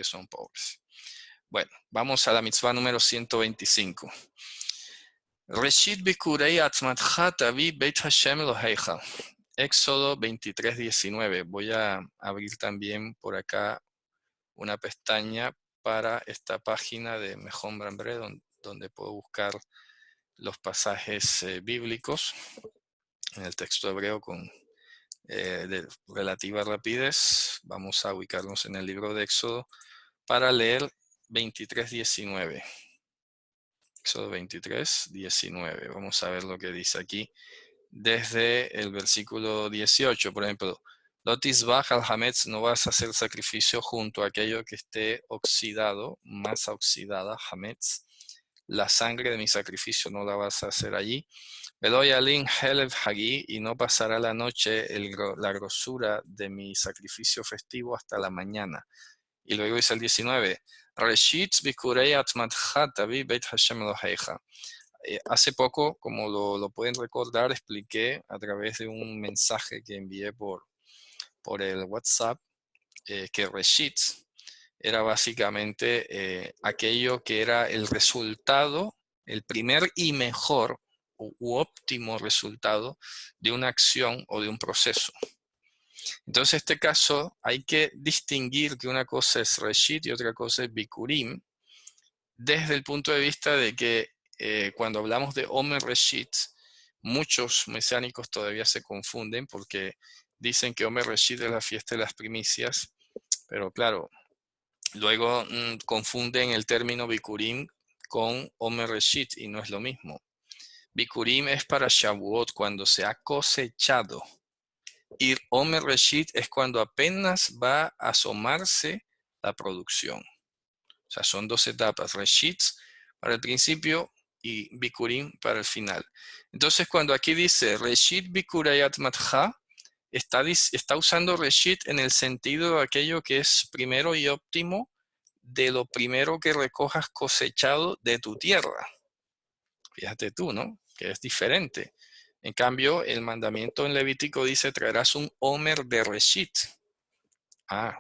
que son pobres. Bueno, vamos a la mitzvah número 125. Reshit bikurei atzmatcha tavi beit Hashem Eloheicha. Éxodo 23, 19. Voy a abrir también por acá una pestaña para esta página de Mejón Brambre, donde puedo buscar los pasajes bíblicos en el texto hebreo con de relativa rapidez. Vamos a ubicarnos en el libro de Éxodo para leer 23, 19. Éxodo 23, 19. Vamos a ver lo que dice aquí. Desde el versículo 18, por ejemplo, Lotisbach al Hametz, no vas a hacer sacrificio junto a aquello que esté oxidado, masa oxidada, Hametz. La sangre de mi sacrificio no la vas a hacer allí. Veloyalin Helev Hagi, y no pasará la noche la grosura de mi sacrificio festivo hasta la mañana. Y luego dice el 19, Reshit bikurei atmatcha tavi beit Hashem Eloheicha. Hace poco, como lo pueden recordar, expliqué a través de un mensaje que envié por el WhatsApp que Reshit era básicamente aquello que era el resultado, el primer y mejor u óptimo resultado de una acción o de un proceso. Entonces, en este caso, hay que distinguir que una cosa es Reshit y otra cosa es Bikurim, desde el punto de vista de que cuando hablamos de Omer Reshit, muchos mesiánicos todavía se confunden porque dicen que Omer Reshit es la fiesta de las primicias, pero claro, luego confunden el término Bikurim con Omer Reshit y no es lo mismo. Bikurim es para Shavuot, cuando se ha cosechado. Y Omer Reshit es cuando apenas va a asomarse la producción. O sea, son dos etapas, Reshit para el principio y Bikurim para el final. Entonces, cuando aquí dice Reshit Bikurayat Matcha, está usando Reshit en el sentido de aquello que es primero y óptimo, de lo primero que recojas cosechado de tu tierra. Fíjate tú, ¿no? Que es diferente. En cambio, el mandamiento en Levítico dice, traerás un Omer de Reshit.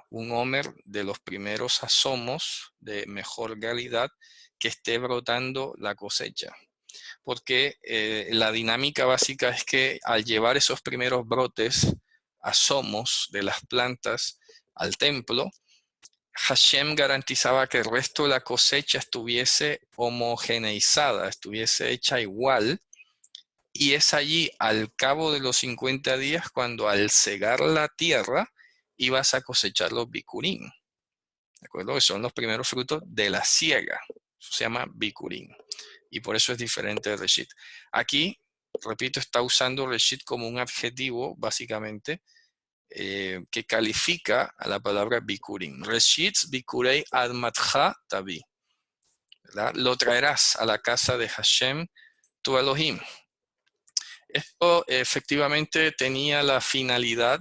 Un Omer de los primeros asomos de mejor calidad que esté brotando la cosecha. Porque la dinámica básica es que al llevar esos primeros brotes, asomos de las plantas al templo, Hashem garantizaba que el resto de la cosecha estuviese homogeneizada, estuviese hecha igual, y es allí al cabo de los 50 días cuando al cegar la tierra ibas a cosechar los bikurim, ¿de acuerdo? Que son los primeros frutos de la siega, eso se llama bikurim, y por eso es diferente de Reshit. Aquí, repito, está usando Reshit como un adjetivo, básicamente, que califica a la palabra bikurim. Reshit bikurei admatcha tavi. Lo traerás a la casa de Hashem, tu Elohim. Esto efectivamente tenía la finalidad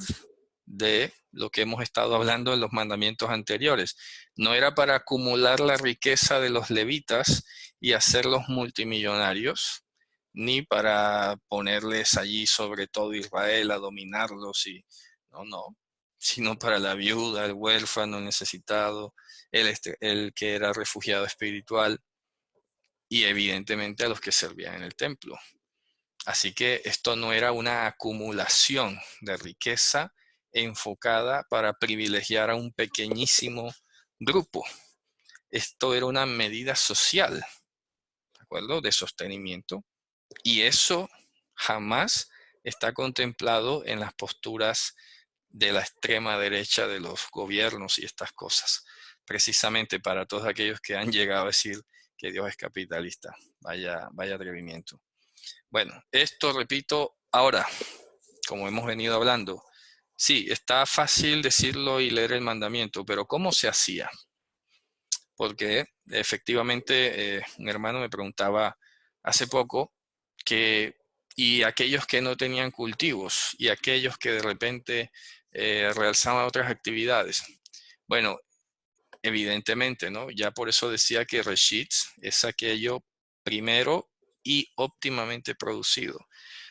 de lo que hemos estado hablando en los mandamientos anteriores. No era para acumular la riqueza de los levitas y hacerlos multimillonarios, ni para ponerles allí sobre todo Israel a dominarlos, no, sino para la viuda, el huérfano, el necesitado, el que era refugiado espiritual y evidentemente a los que servían en el templo. Así que esto no era una acumulación de riqueza enfocada para privilegiar a un pequeñísimo grupo. Esto era una medida social, ¿de acuerdo? De sostenimiento. Y eso jamás está contemplado en las posturas de la extrema derecha de los gobiernos y estas cosas. Precisamente para todos aquellos que han llegado a decir que Dios es capitalista. Vaya atrevimiento. Bueno, esto repito ahora, como hemos venido hablando. Sí, está fácil decirlo y leer el mandamiento, pero ¿cómo se hacía? Porque efectivamente un hermano me preguntaba hace poco y aquellos que no tenían cultivos y aquellos que de repente realizaban otras actividades. Bueno, evidentemente, ¿no? Ya por eso decía que Reshit es aquello primero y óptimamente producido.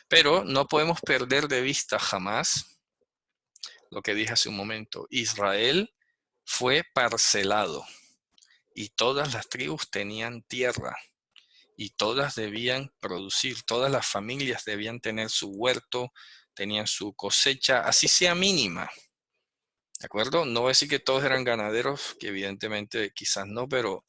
Pero no podemos perder de vista jamás lo que dije hace un momento. Israel fue parcelado y todas las tribus tenían tierra y todas debían producir, todas las familias debían tener su huerto, tenían su cosecha, así sea mínima. ¿De acuerdo? No voy a decir que todos eran ganaderos, que evidentemente quizás no, pero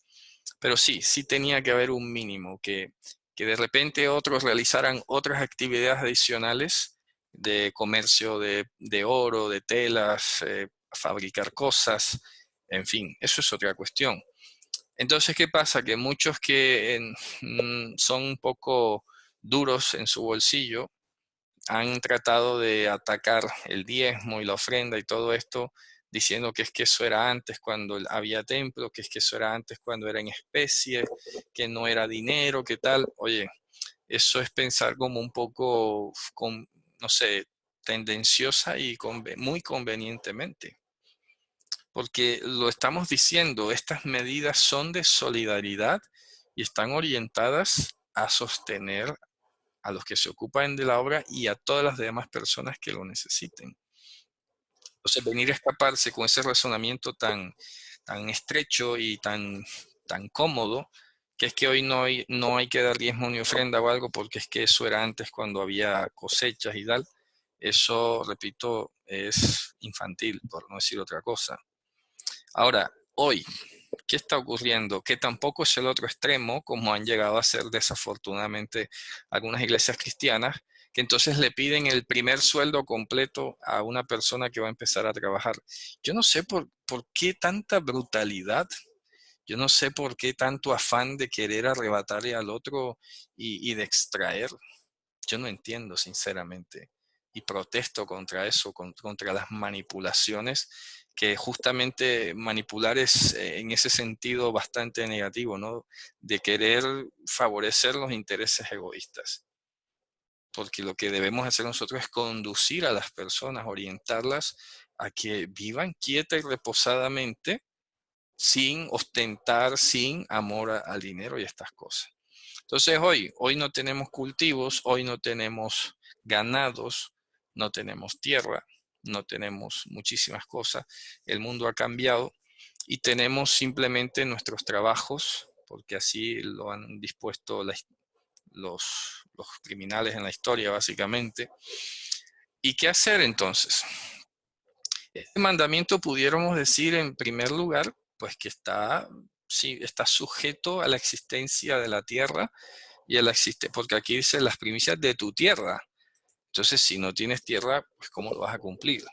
sí tenía que haber un mínimo, que de repente otros realizaran otras actividades adicionales de comercio de oro, de telas, fabricar cosas, en fin, eso es otra cuestión. Entonces, ¿qué pasa? Que muchos que son un poco duros en su bolsillo han tratado de atacar el diezmo y la ofrenda y todo esto, diciendo que es que eso era antes cuando había templo, que es que eso era antes cuando era en especie, que no era dinero, que tal. Oye, eso es pensar como un poco, no sé, tendenciosa y muy convenientemente. Porque lo estamos diciendo, estas medidas son de solidaridad y están orientadas a sostener a los que se ocupan de la obra y a todas las demás personas que lo necesiten. Entonces, venir a escaparse con ese razonamiento tan estrecho y tan cómodo, que es que hoy no hay que dar diezmo ni ofrenda o algo, porque es que eso era antes cuando había cosechas y tal. Eso, repito, es infantil, por no decir otra cosa. Ahora, hoy, ¿qué está ocurriendo? Que tampoco es el otro extremo, como han llegado a ser desafortunadamente algunas iglesias cristianas, que entonces le piden el primer sueldo completo a una persona que va a empezar a trabajar. Yo no sé por qué tanta brutalidad, yo no sé por qué tanto afán de querer arrebatarle al otro y de extraer. Yo no entiendo, sinceramente, y protesto contra eso, contra las manipulaciones, que justamente manipular es en ese sentido bastante negativo, ¿no? De querer favorecer los intereses egoístas. Porque lo que debemos hacer nosotros es conducir a las personas, orientarlas a que vivan quieta y reposadamente, sin ostentar, sin amor al dinero y estas cosas. Entonces hoy no tenemos cultivos, hoy no tenemos ganados, no tenemos tierra, no tenemos muchísimas cosas. El mundo ha cambiado y tenemos simplemente nuestros trabajos, porque así lo han dispuesto los criminales en la historia, básicamente. ¿Y qué hacer entonces? Este mandamiento pudiéramos decir en primer lugar, pues que sí, está sujeto a la existencia de la tierra y a la existencia, porque aquí dice las primicias de tu tierra. Entonces, si no tienes tierra, pues ¿cómo lo vas a cumplir?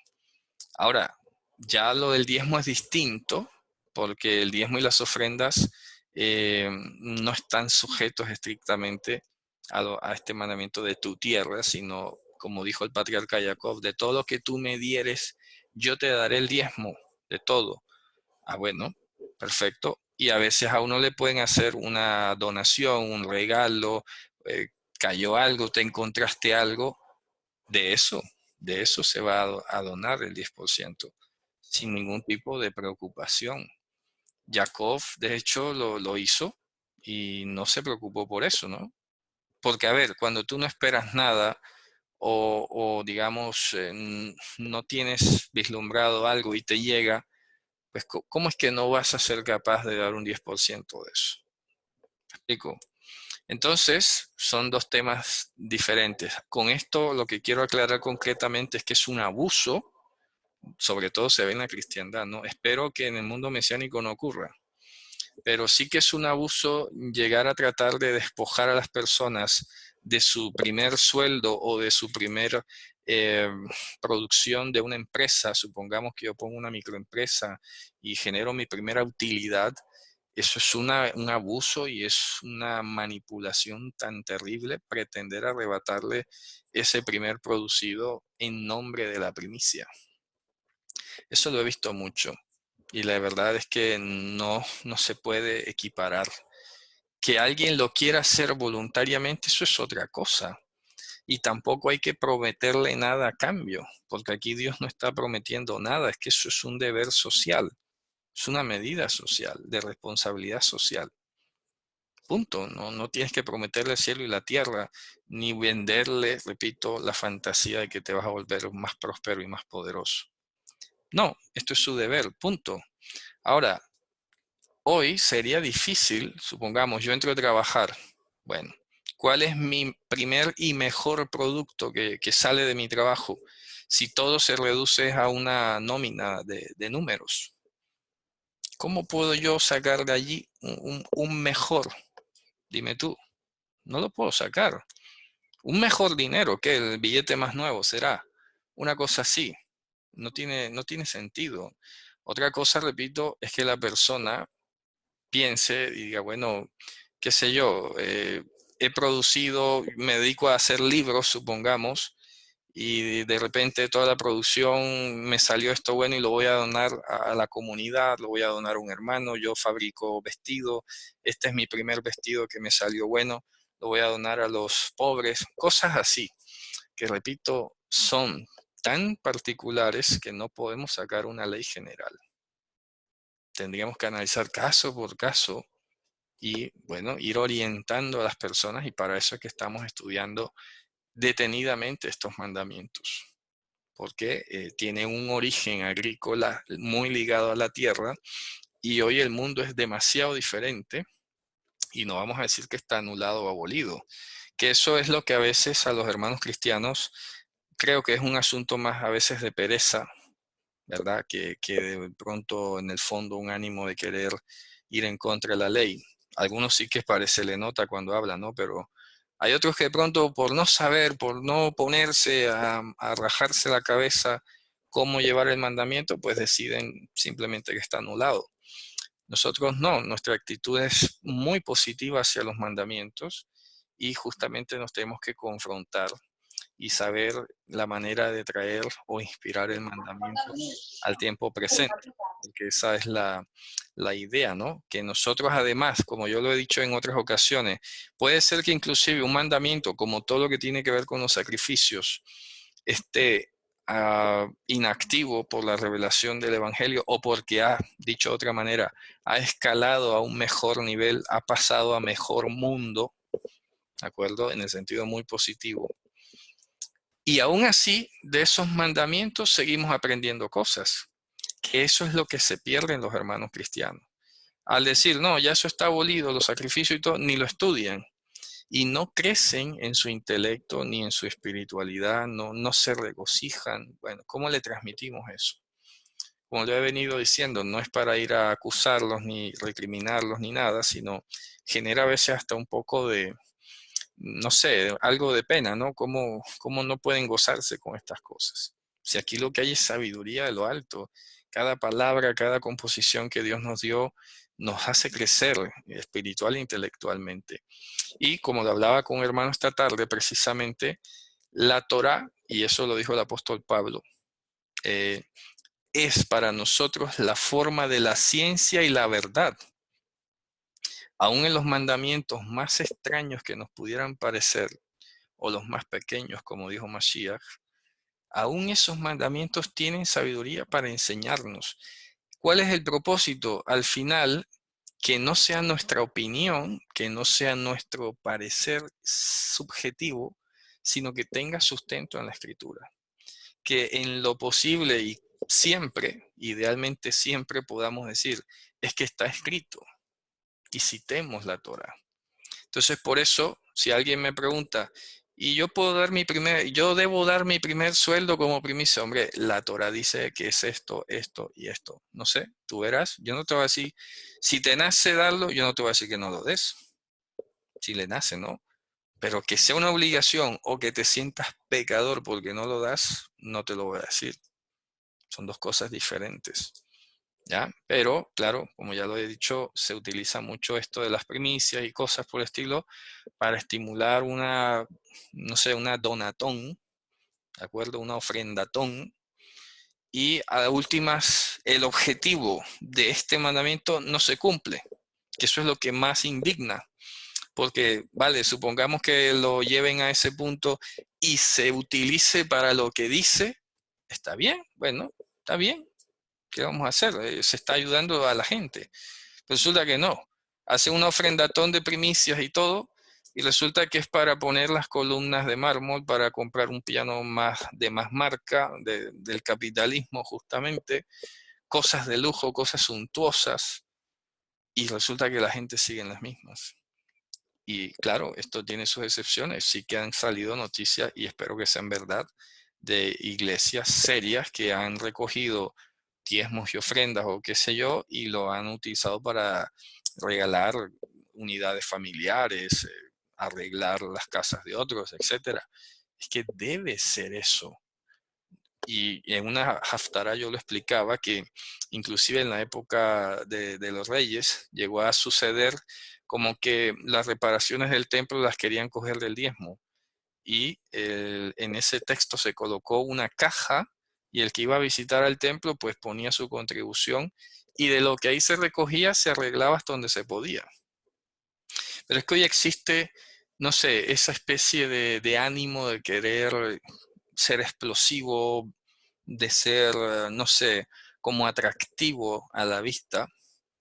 Ahora, ya lo del diezmo es distinto, porque el diezmo y las ofrendas no están sujetos estrictamente a este mandamiento de tu tierra, sino, como dijo el patriarca Jacob, de todo lo que tú me dieres, yo te daré el diezmo de todo. Ah, bueno, perfecto. Y a veces a uno le pueden hacer una donación, un regalo, eh, cayó algo, te encontraste algo, de eso, de eso se va a donar el 10%, sin ningún tipo de preocupación. Jacob, de hecho, lo hizo y no se preocupó por eso, ¿no? Porque, a ver, cuando tú no esperas nada o digamos, no tienes vislumbrado algo y te llega, pues, ¿cómo es que no vas a ser capaz de dar un 10% de eso? ¿Me explico? Entonces, son dos temas diferentes. Con esto, lo que quiero aclarar concretamente es que es un abuso, sobre todo se ve en la cristiandad, ¿no? Espero que en el mundo mesiánico no ocurra, pero sí que es un abuso llegar a tratar de despojar a las personas de su primer sueldo o de su primer eh, producción de una empresa. Supongamos que yo pongo una microempresa y genero mi primera utilidad. Eso es un abuso y es una manipulación tan terrible pretender arrebatarle ese primer producido en nombre de la primicia. Eso lo he visto mucho y la verdad es que no se puede equiparar. Que alguien lo quiera hacer voluntariamente, eso es otra cosa. Y tampoco hay que prometerle nada a cambio, porque aquí Dios no está prometiendo nada, es que eso es un deber social, es una medida social, de responsabilidad social. Punto. No tienes que prometerle el cielo y la tierra, ni venderle, repito, la fantasía de que te vas a volver más próspero y más poderoso. No, esto es su deber, punto. Ahora, hoy sería difícil, supongamos, yo entro a trabajar. Bueno, ¿cuál es mi primer y mejor producto que sale de mi trabajo? Si todo se reduce a una nómina de números, ¿cómo puedo yo sacar de allí un mejor? Dime tú, no lo puedo sacar. Un mejor dinero que el billete más nuevo será. Una cosa así. No tiene sentido. Otra cosa, repito, es que la persona piense y diga, bueno, qué sé yo, he producido, me dedico a hacer libros, supongamos, y de repente toda la producción me salió esto bueno y lo voy a donar a la comunidad, lo voy a donar a un hermano, yo fabrico vestido, este es mi primer vestido que me salió bueno, lo voy a donar a los pobres, cosas así, que repito, son tan particulares que no podemos sacar una ley general. Tendríamos que analizar caso por caso y, bueno, ir orientando a las personas, y para eso es que estamos estudiando detenidamente estos mandamientos, porque tiene un origen agrícola muy ligado a la tierra, y hoy el mundo es demasiado diferente, y no vamos a decir que está anulado o abolido, que eso es lo que a veces a los hermanos cristianos creo que es un asunto más a veces de pereza, ¿verdad? Que de pronto en el fondo un ánimo de querer ir en contra de la ley. Algunos sí que parece le nota cuando hablan, ¿no? Pero hay otros que de pronto por no saber, por no ponerse a rajarse la cabeza cómo llevar el mandamiento, pues deciden simplemente que está anulado. Nosotros no, nuestra actitud es muy positiva hacia los mandamientos, y justamente nos tenemos que confrontar y saber la manera de traer o inspirar el mandamiento al tiempo presente, porque esa es la idea, ¿no? Que nosotros además, como yo lo he dicho en otras ocasiones, puede ser que inclusive un mandamiento, como todo lo que tiene que ver con los sacrificios, esté inactivo por la revelación del Evangelio, o porque ha, dicho de otra manera, ha escalado a un mejor nivel, ha pasado a mejor mundo, ¿de acuerdo? En el sentido muy positivo. Y aún así, de esos mandamientos seguimos aprendiendo cosas, que eso es lo que se pierde en los hermanos cristianos. Al decir, no, ya eso está abolido, los sacrificios y todo, ni lo estudian. Y no crecen en su intelecto ni en su espiritualidad, no se regocijan. Bueno, ¿cómo le transmitimos eso? Como le he venido diciendo, no es para ir a acusarlos ni recriminarlos ni nada, sino genera a veces hasta un poco de, no sé, algo de pena, ¿no? ¿Cómo no pueden gozarse con estas cosas? Si aquí lo que hay es sabiduría de lo alto, cada palabra, cada composición que Dios nos dio nos hace crecer espiritual e intelectualmente. Y como lo hablaba con un hermano esta tarde, precisamente, la Torá, y eso lo dijo el apóstol Pablo, es para nosotros la forma de la ciencia y la verdad. Aún en los mandamientos más extraños que nos pudieran parecer, o los más pequeños, como dijo Mashiach, aún esos mandamientos tienen sabiduría para enseñarnos. ¿Cuál es el propósito? Al final, que no sea nuestra opinión, que no sea nuestro parecer subjetivo, sino que tenga sustento en la Escritura. Que en lo posible y siempre, idealmente siempre podamos decir, es que está escrito, y citemos la Torah. Entonces, por eso, si alguien me pregunta, ¿y yo debo dar mi primer sueldo como primicia? Hombre, la Torah dice que es esto, esto y esto. No sé, tú verás. Yo no te voy a decir, si te nace darlo, yo no te voy a decir que no lo des. Si le nace, ¿no? Pero que sea una obligación o que te sientas pecador porque no lo das, no te lo voy a decir. Son dos cosas diferentes. ¿Ya? Pero, claro, como ya lo he dicho, se utiliza mucho esto de las primicias y cosas por el estilo para estimular una, no sé, una donatón, ¿de acuerdo? Una ofrendatón. Y a últimas, el objetivo de este mandamiento no se cumple, que eso es lo que más indigna. Porque, vale, supongamos que lo lleven a ese punto y se utilice para lo que dice, está bien, bueno, está bien. ¿Qué vamos a hacer? Se está ayudando a la gente. Resulta que no. Hace una ofrendatón de primicias y todo, y resulta que es para poner las columnas de mármol, para comprar un piano más de más marca, del capitalismo justamente, cosas de lujo, cosas suntuosas, y resulta que la gente sigue en las mismas. Y claro, esto tiene sus excepciones, sí que han salido noticias, y espero que sean verdad, de iglesias serias que han recogido diezmos y ofrendas o qué sé yo, y lo han utilizado para regalar unidades familiares, arreglar las casas de otros, etcétera. Es que debe ser eso. Y en una Haftarah yo lo explicaba que inclusive en la época de los reyes llegó a suceder como que las reparaciones del templo las querían coger del diezmo. Y en ese texto se colocó una caja, y el que iba a visitar al templo pues ponía su contribución, y de lo que ahí se recogía se arreglaba hasta donde se podía. Pero es que hoy existe, no sé, esa especie de ánimo de querer ser explosivo, de ser, no sé, como atractivo a la vista,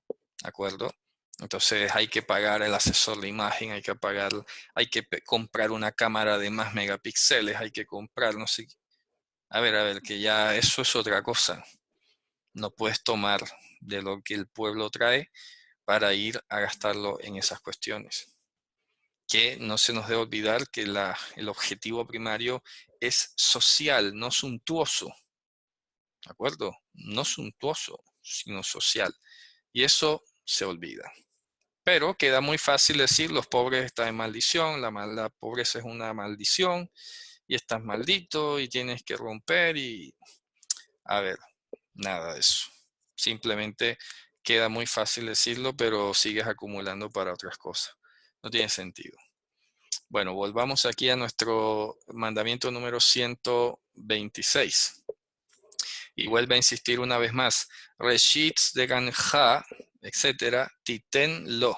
¿de acuerdo? Entonces hay que pagar el asesor de imagen, hay que pagar, hay que comprar una cámara de más megapíxeles, hay que comprar, no sé. A ver, que ya eso es otra cosa. No puedes tomar de lo que el pueblo trae para ir a gastarlo en esas cuestiones. Que no se nos debe olvidar que el objetivo primario es social, no suntuoso. ¿De acuerdo? No suntuoso, sino social. Y eso se olvida. Pero queda muy fácil decir, los pobres están en maldición, la pobreza es una maldición, y estás maldito, y tienes que romper, y a ver, nada de eso. Simplemente queda muy fácil decirlo, pero sigues acumulando para otras cosas. No tiene sentido. Bueno, volvamos aquí a nuestro mandamiento número 126. Y vuelve a insistir una vez más. Reshit de ganja, etcétera, titen lo.